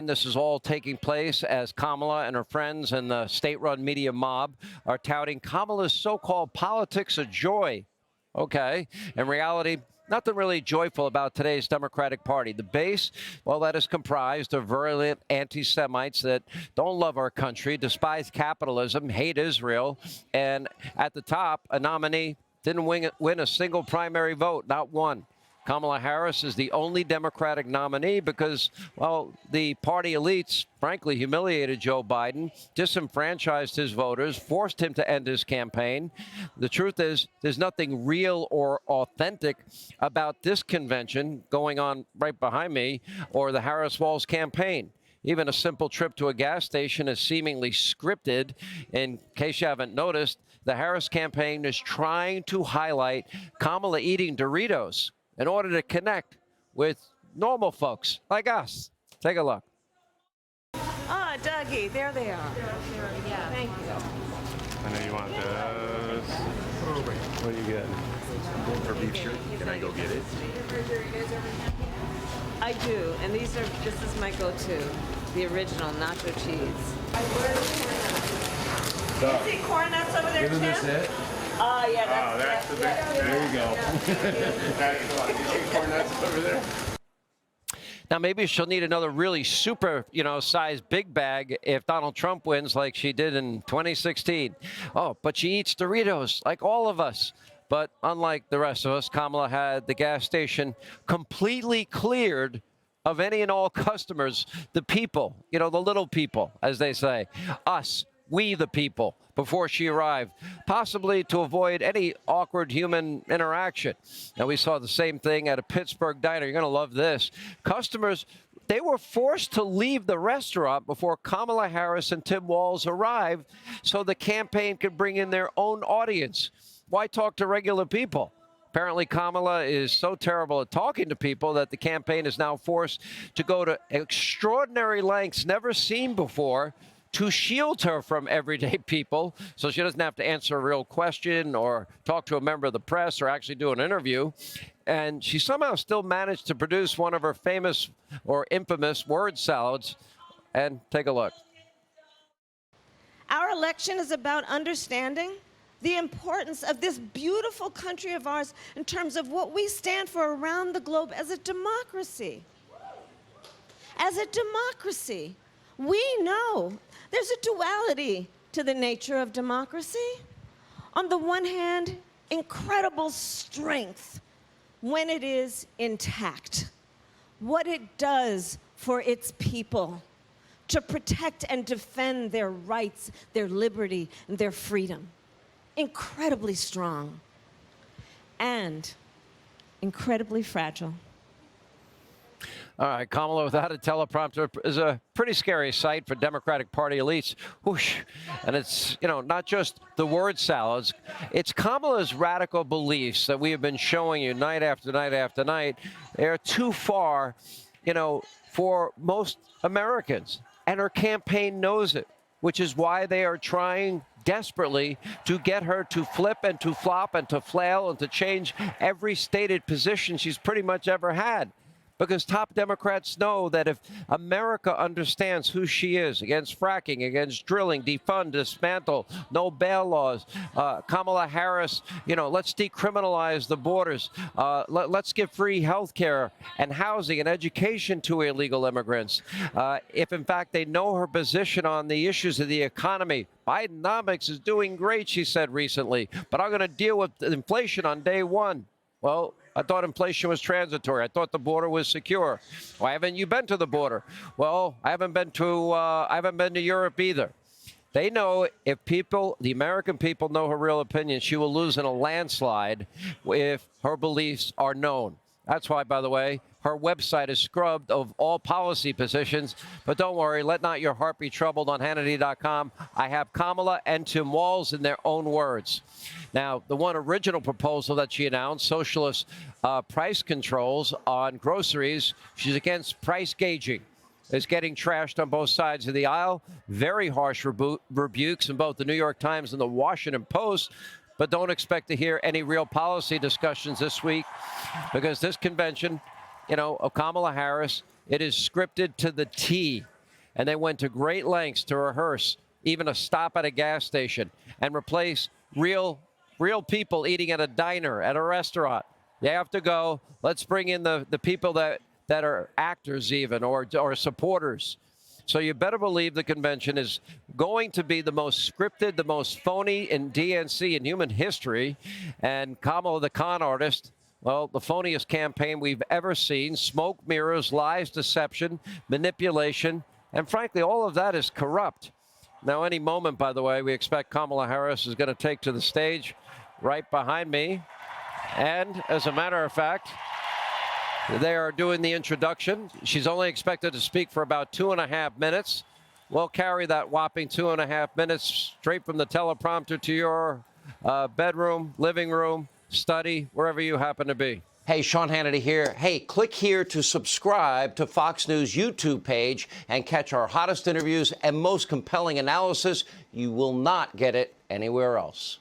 This is all taking place as Kamala and her friends and the state-run media mob are touting Kamala's so-called politics of joy. Okay. In reality, nothing really joyful about today's Democratic Party. The base, well, that is comprised of virulent anti-Semites that don't love our country, despise capitalism, hate Israel, and at the top, a nominee didn't win a single primary vote, not one. Kamala Harris is the only Democratic nominee because, well, the party elites, frankly, humiliated Joe Biden, disenfranchised his voters, forced him to end his campaign. The truth is, there's nothing real or authentic about this convention going on right behind me or the Harris-Walz campaign. Even a simple trip to a gas station is seemingly scripted. In case you haven't noticed, the Harris campaign is trying to highlight Kamala eating Doritos in order to connect with normal folks like us. Take a look. Ah, Dougie, there they are. Yeah, thank you. I know you want those. What are you getting? For beef jerky. Can I go get it? I do, and this is my go-to, the original nacho cheese. You see corn nuts over there, Isn't this Tim? it? Oh, yeah, That's the big. There you go. That is funny. You see corn nuts over there? Now, maybe she'll need another really super, size big bag if Donald Trump wins like she did in 2016. Oh, but she eats Doritos like all of us. But unlike the rest of us, Kamala had the gas station completely cleared of any and all customers, the people, the little people, as they say, us. We the people, before she arrived, possibly to avoid any awkward human interaction. Now, we saw the same thing at a Pittsburgh diner. You're going to love this. Customers, they were forced to leave the restaurant before Kamala Harris and Tim Walz arrived so the campaign could bring in their own audience. Why talk to regular people? Apparently, Kamala is so terrible at talking to people that the campaign is now forced to go to extraordinary lengths never seen before to shield her from everyday people so she doesn't have to answer a real question or talk to a member of the press or actually do an interview. And she somehow still managed to produce one of her famous or infamous word salads. And take a look. Our election is about understanding the importance of this beautiful country of ours in terms of what we stand for around the globe as a democracy. As a democracy, we know there's a duality to the nature of democracy. On the one hand, incredible strength when it is intact. What it does for its people to protect and defend their rights, their liberty, and their freedom. Incredibly strong and incredibly fragile. All right, Kamala without a teleprompter is a pretty scary sight for Democratic Party elites. Whoosh. And it's, not just the word salads. It's Kamala's radical beliefs that we have been showing you night after night after night. They're too far, for most Americans. And her campaign knows it, which is why they are trying desperately to get her to flip and to flop and to flail and to change every stated position she's pretty much ever had. Because top Democrats know that if America understands who she is against fracking, against drilling, defund, dismantle, no bail laws, Kamala Harris, let's decriminalize the borders. Let's give free health care and housing and education to illegal immigrants. If, in fact, they know her position on the issues of the economy, Bidenomics is doing great, she said recently, but I'm going to deal with inflation on day one. Well, I thought inflation was transitory. I thought the border was secure. Why haven't you been to the border? Well, I haven't been to Europe either. They know if the American people know her real opinion, she will lose in a landslide if her beliefs are known. That's why, by the way, her website is scrubbed of all policy positions. But don't worry, let not your heart be troubled on Hannity.com. I have Kamala and Tim Walz in their own words. Now, the one original proposal that she announced, socialist price controls on groceries, she's against price gauging, is getting trashed on both sides of the aisle. Very harsh rebukes in both the New York Times and the Washington Post. But don't expect to hear any real policy discussions this week because this convention, of Kamala Harris, it is scripted to the T. and they went to great lengths to rehearse even a stop at a gas station and replace real people eating at a diner, at a restaurant. They have to go. Let's bring in the people that are actors even or supporters. So you better believe the convention is going to be the most scripted, the most phony in DNC in human history. And Kamala, the con artist, well, the phoniest campaign we've ever seen. Smoke, mirrors, lies, deception, manipulation. And frankly, all of that is corrupt. Now, any moment, by the way, we expect Kamala Harris is going to take to the stage right behind me. And as a matter of fact, they are doing the introduction. She's only expected to speak for about 2.5 minutes. We'll carry that whopping 2.5 minutes straight from the teleprompter to your bedroom, living room, study, wherever you happen to be. Hey, Sean Hannity here. Hey, click here to subscribe to Fox News YouTube page and catch our hottest interviews and most compelling analysis. You will not get it anywhere else.